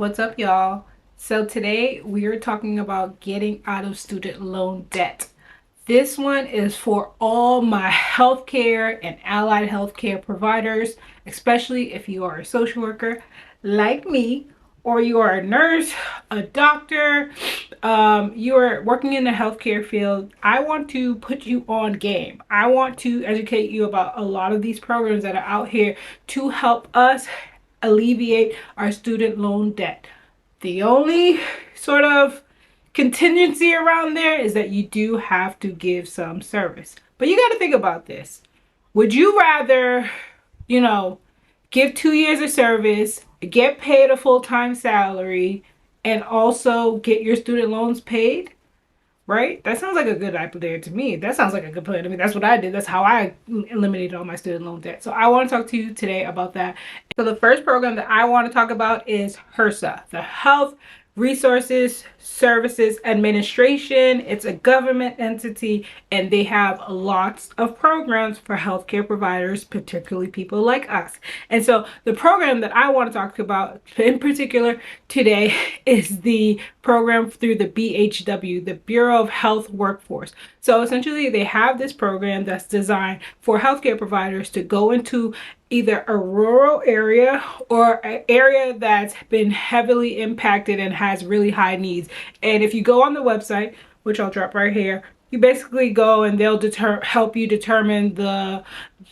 What's up, y'all? So today we are talking about getting out of student loan debt. This one is for all my healthcare and allied healthcare providers, especially if you are a social worker like me, or you are a nurse, a doctor, you are working in the healthcare field. I want to put you on game. I want to educate you about a lot of these programs that are out here to help us alleviate our student loan debt. The only sort of contingency around there is that you do have to give some service. But you got to think about this. Would you rather, you know, give 2 years of service, get paid a full-time salary, and also get your student loans paid? Right? That sounds like a good idea to me. That sounds like a good plan. I mean, that's what I did. That's how I eliminated all my student loan debt. So I want to talk to you today about that. So the first program that I want to talk about is HRSA, the Health Resources Services Administration. It's a government entity and they have lots of programs for healthcare providers, particularly people like us. And so the program that I want to talk about in particular today is the program through the BHW, the Bureau of Health Workforce. So essentially they have this program that's designed for healthcare providers to go into either a rural area or an area that's been heavily impacted and has really high needs. And if you go on the website, which I'll drop right here, you basically go and they'll help you determine the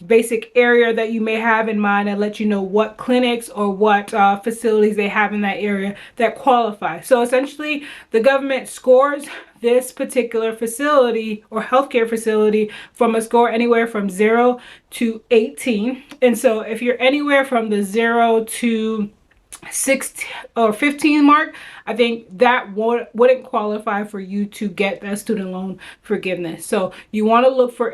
basic area that you may have in mind and let you know what clinics or what facilities they have in that area that qualify. So essentially the government scores this particular facility or healthcare facility from a score anywhere from 0 to 18. And so if you're anywhere from the 0 to 16 or 15 mark, I think that wouldn't qualify for you to get that student loan forgiveness. So you want to look for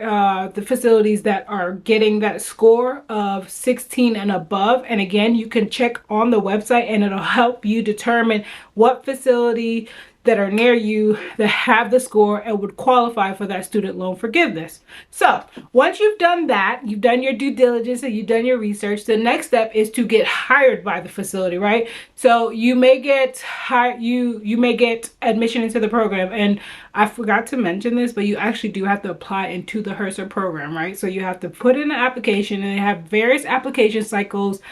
the facilities that are getting that score of 16 and above. And again, you can check on the website and it'll help you determine what facility that are near you that have the score and would qualify for that student loan forgiveness. So once you've done that, you've done your due diligence and you've done your research, the next step is to get hired by the facility, right? So you may get hired, you may get admission into the program. And I forgot to mention this, but you actually do have to apply into the HRSA program, right? So you have to put in an application and they have various application cycles.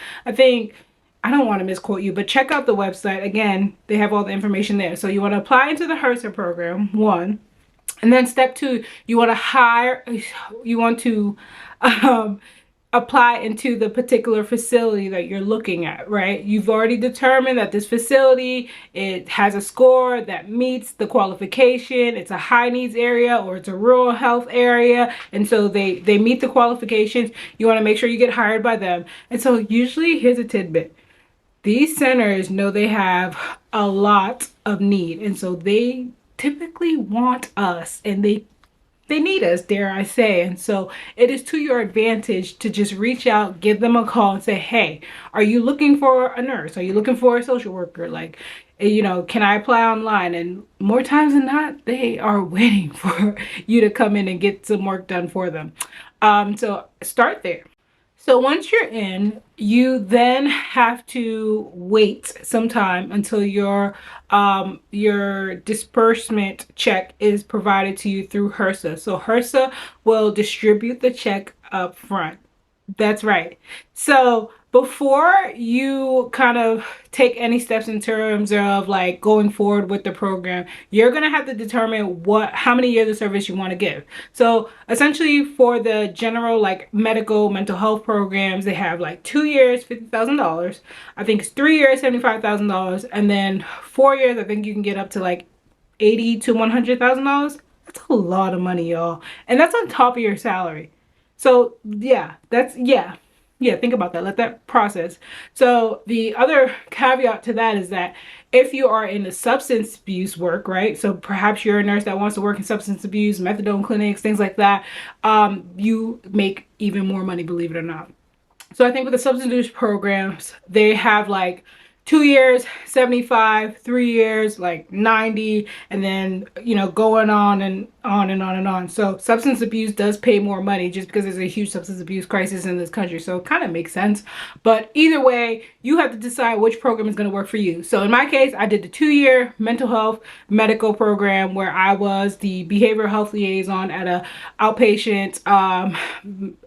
I don't want to misquote you, but check out the website. Again, they have all the information there. So you want to apply into the HRSA program, one. And then step two, you want to apply into the particular facility that you're looking at, right? You've already determined that this facility, it has a score that meets the qualification. It's a high needs area or it's a rural health area. And so they meet the qualifications. You want to make sure you get hired by them. And so usually, here's a tidbit. These centers know they have a lot of need, and so they typically want us and they need us, dare I say. And so it is to your advantage to just reach out, give them a call and say, hey, are you looking for a nurse? Are you looking for a social worker? Like, can I apply online? And more times than not, they are waiting for you to come in and get some work done for them. So start there. So once you're in, you then have to wait some time until your disbursement check is provided to you through HRSA. So HRSA will distribute the check up front. That's right. So before you kind of take any steps in terms of like going forward with the program, you're going to have to determine how many years of service you want to give. So essentially for the general like medical mental health programs, they have like 2 years, $50,000. I think it's 3 years, $75,000. And then 4 years, I think you can get up to like $80,000 to $100,000. That's a lot of money, y'all. And that's on top of your salary. So yeah, think about that. Let that process. So the other caveat to that is that if you are in the substance abuse work, right? So perhaps you're a nurse that wants to work in substance abuse, methadone clinics, things like that. You make even more money, believe it or not. So I think with the substance abuse programs, they have like 2 years 75, 3 years like 90, and then going on and on and on and on. So substance abuse does pay more money just because there's a huge substance abuse crisis in this country, so it kind of makes sense. But either way, you have to decide which program is going to work for you. So in my case, I did the 2-year mental health medical program where I was the behavioral health liaison at a outpatient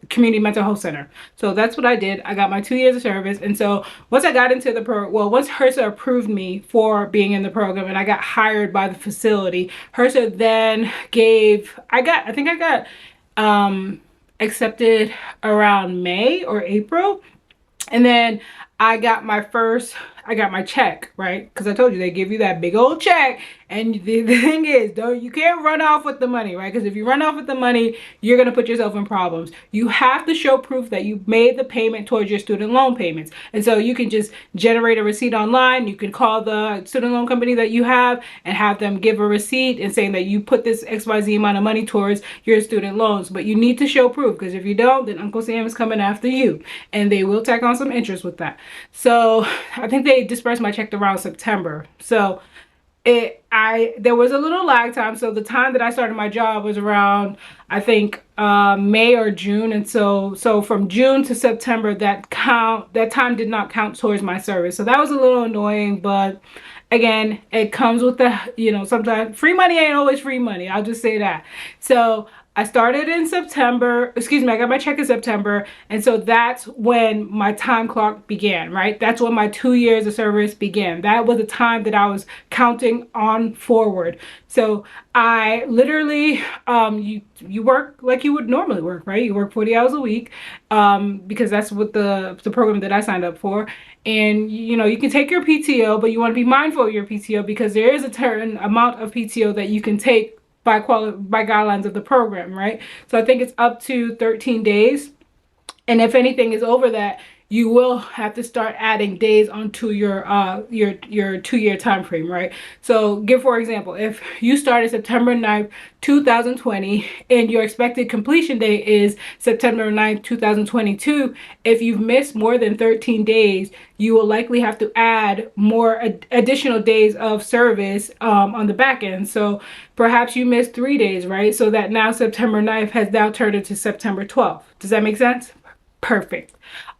community mental health center. So that's what I did. I got my 2 years of service. And so once I got into the once HRSA approved me for being in the program and I got hired by the facility, HRSA then I think I got accepted around May or April. And then I got my check, right? Because I told you they give you that big old check. And the thing is, you can't run off with the money, right? Because if you run off with the money, you're going to put yourself in problems. You have to show proof that you made the payment towards your student loan payments. And so you can just generate a receipt online. You can call the student loan company that you have and have them give a receipt and saying that you put this XYZ amount of money towards your student loans. But you need to show proof, because if you don't, then Uncle Sam is coming after you. And they will tack on some interest with that. So I think they dispersed my check around September. So there was a little lag time. So the time that I started my job was around, I think, May or June. And so from June to September, that time did not count towards my service. So that was a little annoying, but again, it comes with the, sometimes free money ain't always free money. I'll just say that. So I started in September, I got my check in September. And so that's when my time clock began, right? That's when my 2 years of service began. That was the time that I was counting on forward. So I literally, you work like you would normally work, right? You work 40 hours a week, because that's what the program that I signed up for. And, you can take your PTO, but you want to be mindful of your PTO, because there is a certain amount of PTO that you can take by guidelines of the program, right? So I think it's up to 13 days. And if anything is over that, you will have to start adding days onto your 2-year time frame, right? So for example, if you started September 9th, 2020, and your expected completion date is September 9th, 2022, if you've missed more than 13 days, you will likely have to add more additional days of service on the back end. So perhaps you missed 3 days, right? So that now September 9th has now turned into September 12th. Does that make sense? Perfect.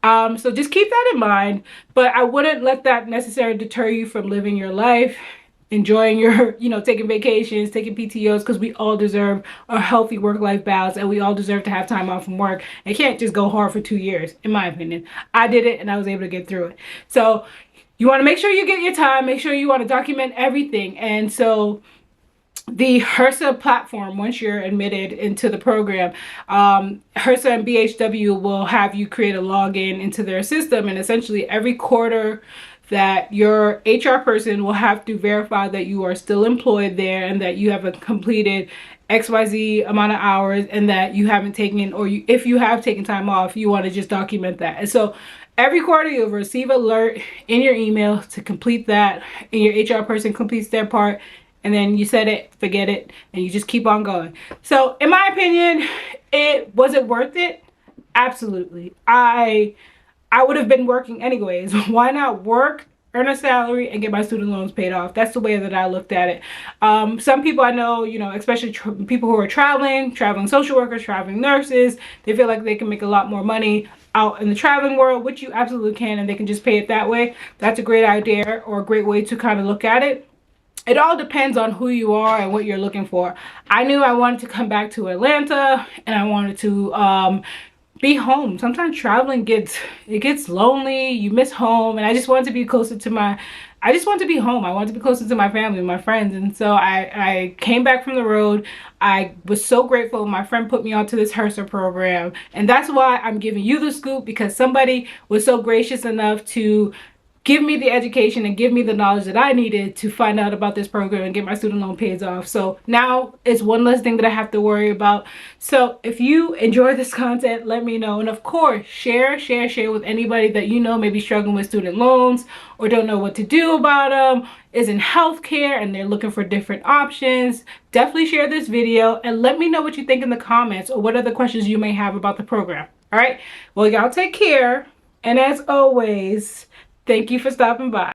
So just keep that in mind, but I wouldn't let that necessarily deter you from living your life, enjoying your, taking vacations, taking PTOs, because we all deserve a healthy work-life balance, and we all deserve to have time off from work. It can't just go hard for 2 years, in my opinion. I did it and I was able to get through it. So you want to make sure you get your time, make sure you want to document everything. And so the HRSA platform, once you're admitted into the program, HRSA and BHW will have you create a login into their system, and essentially every quarter that your HR person will have to verify that you are still employed there and that you have completed XYZ amount of hours, and that you haven't taken, if you have taken time off, you want to just document that. And so every quarter you'll receive an alert in your email to complete that, and your HR person completes their part. And then you set it, forget it, and you just keep on going. So in my opinion, was it worth it? Absolutely. I would have been working anyways. Why not work, earn a salary, and get my student loans paid off? That's the way that I looked at it. Some people I know, especially people who are traveling social workers, traveling nurses, they feel like they can make a lot more money out in the traveling world, which you absolutely can, and they can just pay it that way. That's a great idea, or a great way to kind of look at it. It all depends on who you are and what you're looking for. I knew I wanted to come back to Atlanta, and I wanted to be home. Sometimes traveling gets lonely. You miss home, and I just wanted to be closer to I just wanted to be home. I wanted to be closer to my family, my friends. And so I came back from the road. I was so grateful. My friend put me onto this HRSA program, and that's why I'm giving you the scoop, because somebody was so gracious enough to give me the education and give me the knowledge that I needed to find out about this program and get my student loan paid off. So now it's one less thing that I have to worry about. So if you enjoy this content, let me know. And of course, share with anybody that you know may be struggling with student loans or don't know what to do about them, is in healthcare and they're looking for different options. Definitely share this video and let me know what you think in the comments, or what other questions you may have about the program. All right, well, y'all take care. And as always, thank you for stopping by.